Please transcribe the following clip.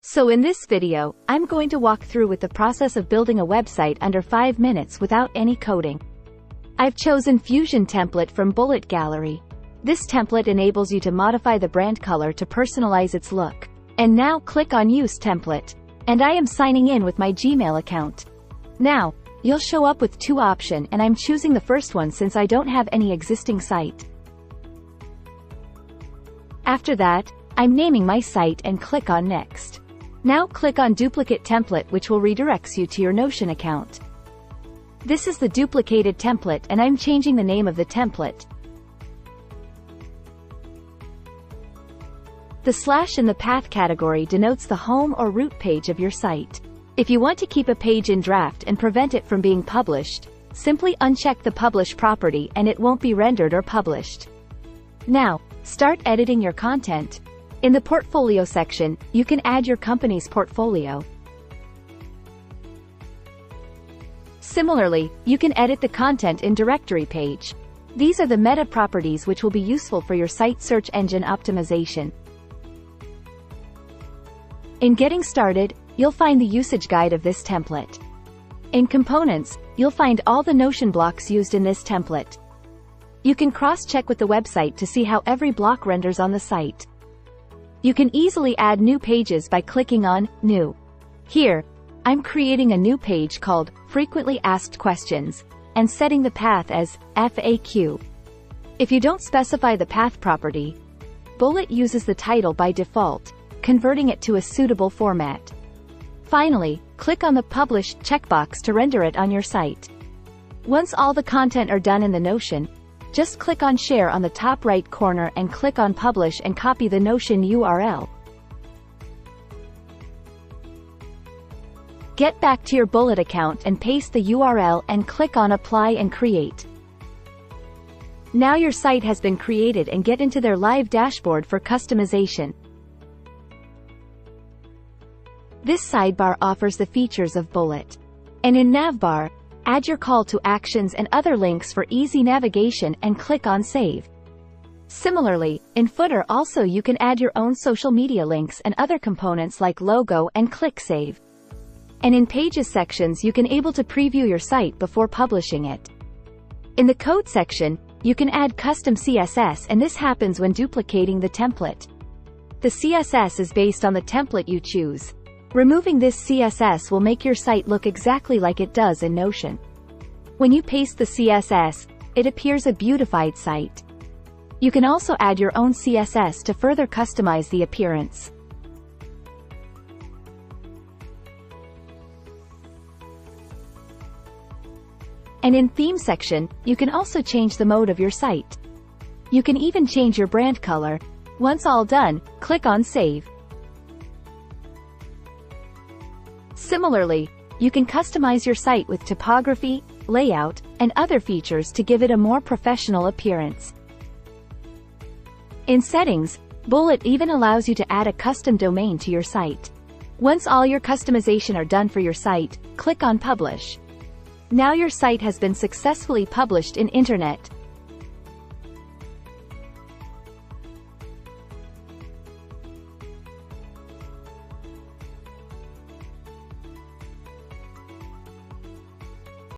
So in this video, I'm going to walk through with the process of building a website under 5 minutes without any coding. I've chosen Fusion template from Bullet Gallery. This template enables you to modify the brand color to personalize its look. And now click on Use Template. And I am signing in with my Gmail account. Now, you'll show up with two options and I'm choosing the first one since I don't have any existing site. After that, I'm naming my site and click on Next. Now click on Duplicate Template, which will redirects you to your Notion account. This is the duplicated template and I'm changing the name of the template. The slash in the path category denotes the home or root page of your site. If you want to keep a page in draft and prevent it from being published, simply uncheck the Publish property and it won't be rendered or published. Now, start editing your content. In the Portfolio section, you can add your company's portfolio. Similarly, you can edit the content in Directory page. These are the meta properties which will be useful for your site search engine optimization. In getting started, you'll find the usage guide of this template. In Components, you'll find all the Notion blocks used in this template. You can cross-check with the website to see how every block renders on the site. You can easily add new pages by clicking on New. Here, I'm creating a new page called Frequently Asked Questions, and setting the path as FAQ. If you don't specify the path property, Bullet uses the title by default, converting it to a suitable format. Finally, click on the Publish checkbox to render it on your site. Once all the content are done in the Notion, just click on Share on the top right corner and click on Publish and copy the Notion URL. Get back to your Bullet account and paste the URL and click on Apply and Create. Now your site has been created and get into their live dashboard for customization. This sidebar offers the features of Bullet. And in Navbar, add your call to actions and other links for easy navigation and click on Save. Similarly, in Footer also you can add your own social media links and other components like logo and click Save. And in Pages sections you can able to preview your site before publishing it. In the Code section, you can add custom CSS and this happens when duplicating the template. The CSS is based on the template you choose. Removing this CSS will make your site look exactly like it does in Notion. When you paste the CSS, it appears a beautified site. You can also add your own CSS to further customize the appearance. And in Theme section, you can also change the mode of your site. You can even change your brand color. Once all done, click on Save. Similarly, you can customize your site with typography, layout, and other features to give it a more professional appearance. In Settings, Bullet even allows you to add a custom domain to your site. Once all your customization are done for your site, click on Publish. Now your site has been successfully published in Internet.